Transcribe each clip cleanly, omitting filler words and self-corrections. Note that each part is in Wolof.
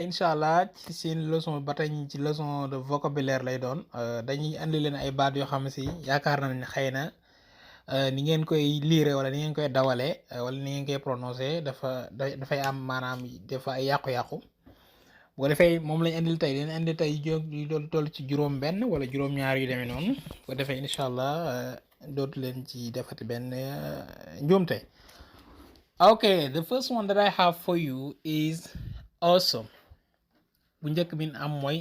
incha allah ci seen leçon ba tey ci leçon de vocabulaire lay doon dañuy andi leen ay baat yoo xam ne si yaakaar nañ ne xëy na ni ngeen koy lire wala ni ngeen koy dawale wala ni ngeen koy prononcer dafay am maanaam dafa ay yàqu-yàqu bu ko defee moom lañ andil tey leen andi tey yu doon toll ci juróom-benn wala juróom-ñaar yu demee noonu bu ko defee incha allah dootu leen ci defati benn njuumte. Okay, the first one that I have for you is awesome. bu njëkk bi am mooy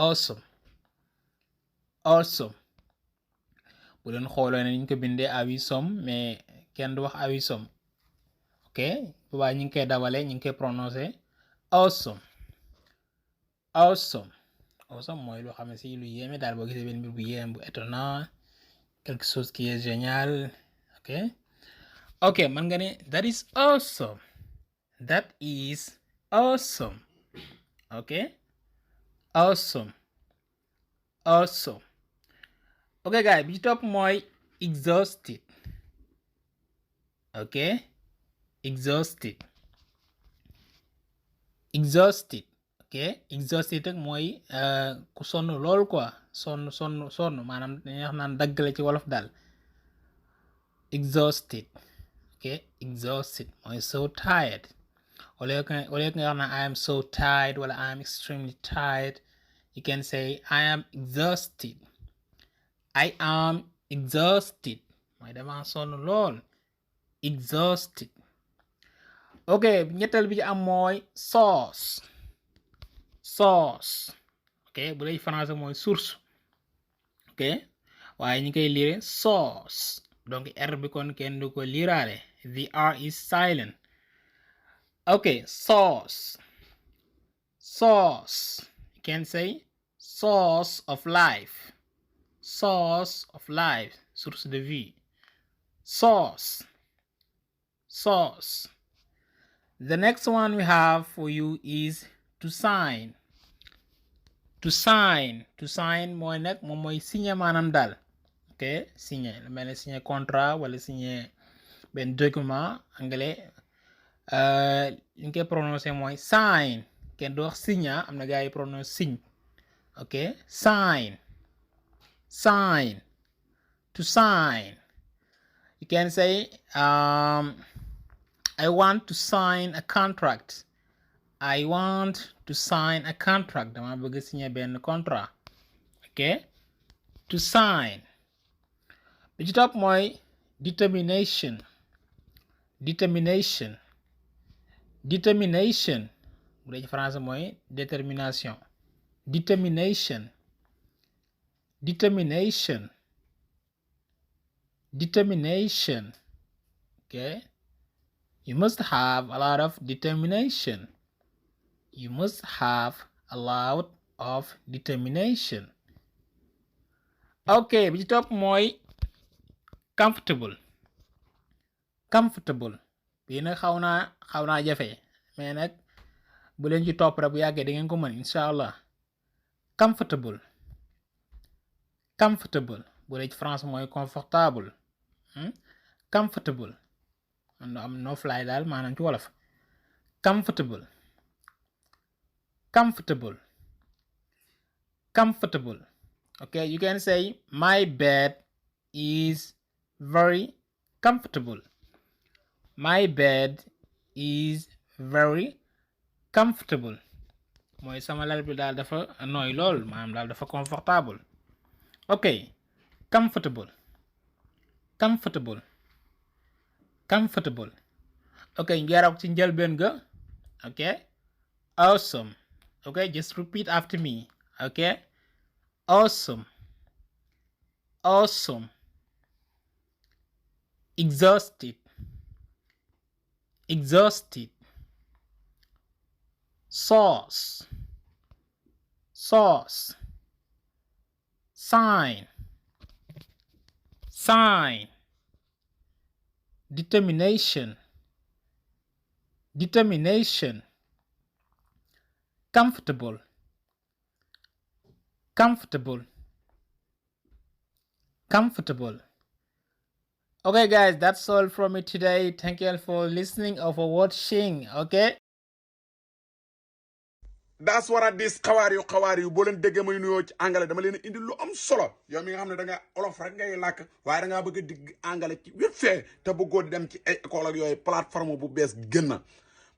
awesome bu leen xooloo ne ñu ko bindee awisom mais kenn du wax awisom. ok boobaa ñu ngi koy dawale ñu ngi koy prononcer awesome mooy loo xam ne si lu yéeme daal boo gisee benn mbir bu yéeme bu étonnant quelque chose qui est génial. ok man nga ne that is awesome. ok awesome. ok gars bi ci topp mooy exhausted. ok exhausted ak mooy ku sonn lool quoi sonn maanaam dañuy wax naan dagg la ci wolof daal exhausted. mooy so tired wala nga wax na I am so tired wala I am extremely tired. You can say I am exhausted. mooy dama sonn lool exhausted. ok ñetteel bi ci am mooy sauce. ok bu lay français mooy source. ok waaye ñu koy lire sauce donc r bi kon kenn du ko liraale the r is silent. ok sauce you can say source of life. source de vie. sauce. The next one we have for you is to sign. mooy nag moom mooy signer maanaam daal. ok signer lu mel ne signer contrat wala signer benn document anglais ñu koy prononcer mooy sign kenn du wax signer am na gars yi prononce signe. ok sign to sign. You can say I want to sign a contract. dama bëgg signer benn contrat. ok to sign. bi ci topp mooy determination bu dee ci français mooy détermination. okay you must have a lot of determination. ok bi ci topp mooy comfortable bii nag xaw naa jafe mais nag bu leen ci topp rek bu yàggee da ngeen ko mën incha allah. comfortable bu dee ci France mooy confortable. comfortable am no fly daal maanaam ci wolof. comfortable. okay you can say my bed is very comfortable. mooy sama lal bi daal dafa nooy lool maanaam daal dafa confortable. ok comfortable. ok ngeeraw ci njëlbeen ga. ok awesome. ok just repeat after me. ok awesome. exhausted. sauce. sign. determination. comfortable. Okay guys, that's all from me today. Thank you all for listening or for watching. Okay. daas war a diis xawaar yu boo leen déggee may nuyoo ci anglais dama leen indi lu am solo yow mi nga xam ne da nga olof rek ngay làkk waaye da ngaa bëgg a digg anglais ci wépp fee te bëggoo di dem ci ay école ak yooyu plateforme bu bees gën na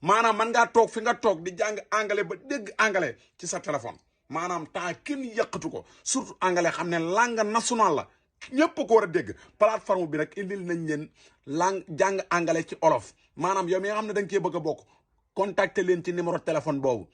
maanaam man ngaa toog fi nga toog di jàng anglais ba dégg anglais ci sa téléphone maanaam temps kenn yàqatu ko surtout anglais xam ne langue nationale la ñëpp ko war a dégg plateforme bi nag indil nañ leen langue jàng anglais ci olof maanaam yow mi nga xam ne da nga cee bëgg a bokk contacter leen ci numéro téléphone boobu